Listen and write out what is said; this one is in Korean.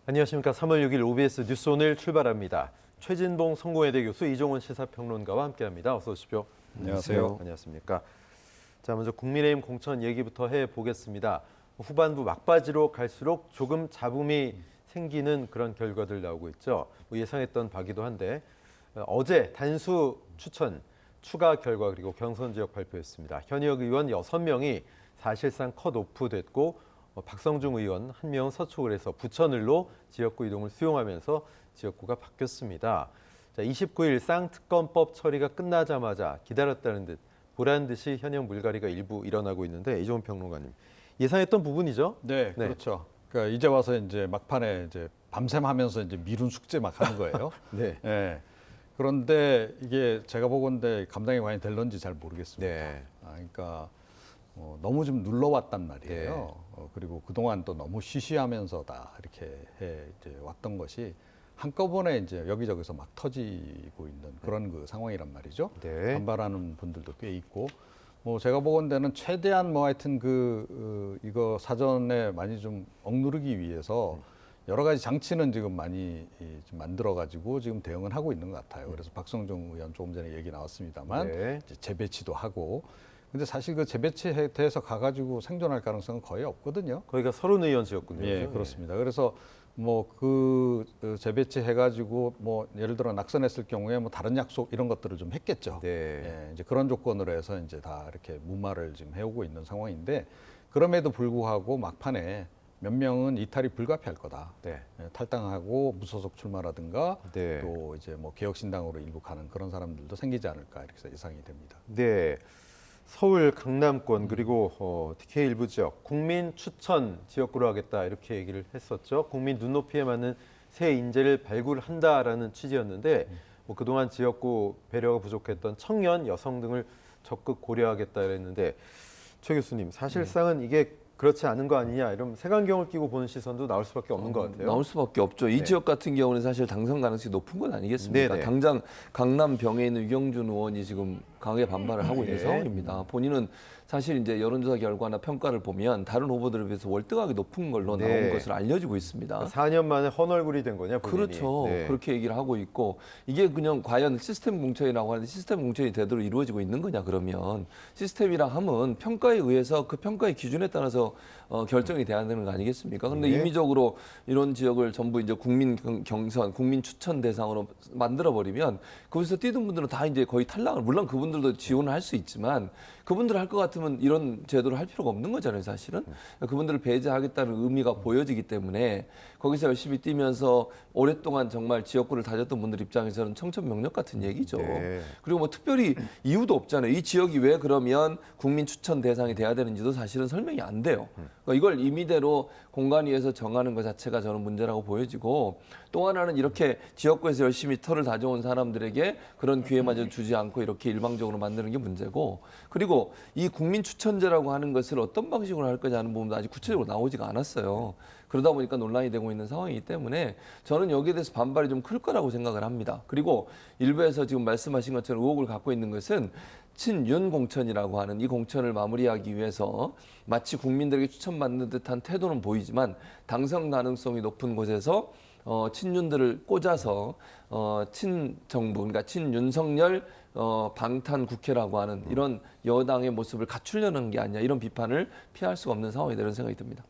안녕하십니까. 3월 6일 OBS 뉴스 오늘 출발합니다. 최진봉 성공회대 교수, 이종원 시사평론가와 함께합니다. 어서 오십시오. 안녕하세요. 안녕하십니까. 자, 먼저 국민의힘 공천 얘기부터 해보겠습니다. 후반부 막바지로 갈수록 조금 잡음이 생기는 그런 결과들 나오고 있죠. 예상했던 바기도 한데 어제 단수 추천 추가 결과 그리고 경선 지역 발표했습니다. 현역 의원 6명이 사실상 컷오프 됐고 박성중 의원 1명은 서촉을 해서 부천을로 지역구 이동을 수용하면서 지역구가 바뀌었습니다. 자, 29일 쌍특검법 처리가 끝나자마자 기다렸다는 듯 보란 듯이 현역 물갈이가 일부 일어나고 있는데 이종훈 평론가님 예상했던 부분이죠? 네, 그렇죠. 그러니까 이제 와서 이제 막판에 이제 밤샘 하면서 이제 미룬 숙제 막 하는 거예요. 네. 네. 그런데 이게 제가 보건대 감당이 과연 될런지 잘 모르겠습니다. 네. 그러니까 너무 좀 눌러왔단 말이에요. 네. 그리고 그동안 또 너무 쉬쉬하면서 다 이렇게 이제 왔던 것이 한꺼번에 이제 여기저기서 막 터지고 있는 그런 그 상황이란 말이죠. 네. 반발하는 분들도 꽤 있고, 제가 보건대는 최대한 하여튼 이거 사전에 많이 좀 억누르기 위해서 여러 가지 장치는 지금 많이 좀 만들어가지고 지금 대응은 하고 있는 것 같아요. 그래서 박성중 의원 조금 전에 얘기 나왔습니다만 네. 이제 재배치도 하고. 근데 사실 그 재배치에 대해서 가가지고 생존할 가능성은 거의 없거든요. 거기가 서른 의원 지역군요. 예, 그렇습니다. 그래서 그 재배치 해가지고 예를 들어 낙선했을 경우에 다른 약속 이런 것들을 좀 했겠죠. 네. 예, 이제 그런 조건으로 해서 이제 다 이렇게 무마를 지금 해오고 있는 상황인데 그럼에도 불구하고 막판에 몇 명은 이탈이 불가피할 거다. 네. 예, 탈당하고 무소속 출마라든가 네. 또 이제 개혁신당으로 일부 가는 그런 사람들도 생기지 않을까 이렇게 예상이 됩니다. 네. 서울 강남권 그리고 TK 일부 지역 국민 추천 지역구로 하겠다 이렇게 얘기를 했었죠. 국민 눈높이에 맞는 새 인재를 발굴한다라는 취지였는데 그동안 지역구 배려가 부족했던 청년, 여성 등을 적극 고려하겠다 이랬는데 최 교수님 사실상은 이게 그렇지 않은 거 아니냐 이런 색안경을 끼고 보는 시선도 나올 수밖에 없는 것 같아요. 나올 수밖에 없죠. 이 네. 지역 같은 경우는 사실 당선 가능성이 높은 건 아니겠습니까? 네네. 당장 강남 병에 있는 유경준 의원이 지금 강하게 반발을 하고 있는 네. 상황입니다. 본인은 사실 이제 여론조사 결과나 평가를 보면 다른 후보들에 비해서 월등하게 높은 걸로 네. 나온 것으로 알려지고 있습니다. 4년 만에 헌얼굴이 된 거냐 본인이. 그렇죠. 네. 그렇게 얘기를 하고 있고 이게 그냥 과연 시스템 공천이라고 하는데 시스템 공천이 제대로 이루어지고 있는 거냐 그러면 시스템이라 함은 평가에 의해서 그 평가의 기준에 따라서 결정이 돼야 되는 거 아니겠습니까? 그런데 네. 임의적으로 이런 지역을 전부 이제 국민 경선, 국민 추천 대상으로 만들어 버리면 거기서 뛰던 분들은 다 이제 거의 탈락을 물론 그분들도 지원을 할 수 있지만 그분들 할 것 같으면 이런 제도를 할 필요가 없는 거잖아요, 사실은. 그분들을 배제하겠다는 의미가 보여지기 때문에 거기서 열심히 뛰면서 오랫동안 정말 지역구를 다졌던 분들 입장에서는 청천벽력 같은 얘기죠. 네. 그리고 특별히 이유도 없잖아요. 이 지역이 왜 그러면 국민 추천 대상이 돼야 되는지도 사실은 설명이 안 돼요. 그러니까 이걸 임의대로 공간위에서 정하는 것 자체가 저는 문제라고 보여지고 또 하나는 이렇게 지역구에서 열심히 터를 다져온 사람들에게 그런 기회마저 주지 않고 이렇게 일방적으로 만드는 게 문제고 그리고 이 국민 추천제라고 하는 것을 어떤 방식으로 할 거냐는 부분도 아직 구체적으로 나오지가 않았어요. 그러다 보니까 논란이 되고 있는 상황이기 때문에 저는 여기에 대해서 반발이 좀 클 거라고 생각을 합니다. 그리고 일부에서 지금 말씀하신 것처럼 의혹을 갖고 있는 것은 친윤 공천이라고 하는 이 공천을 마무리하기 위해서 마치 국민들에게 추천받는 듯한 태도는 보이지만 당선 가능성이 높은 곳에서 친윤들을 꽂아서 친정부 그러니까 친윤석열 방탄 국회라고 하는 이런 여당의 모습을 갖추려는 게 아니냐 이런 비판을 피할 수가 없는 상황이 되는 생각이 듭니다.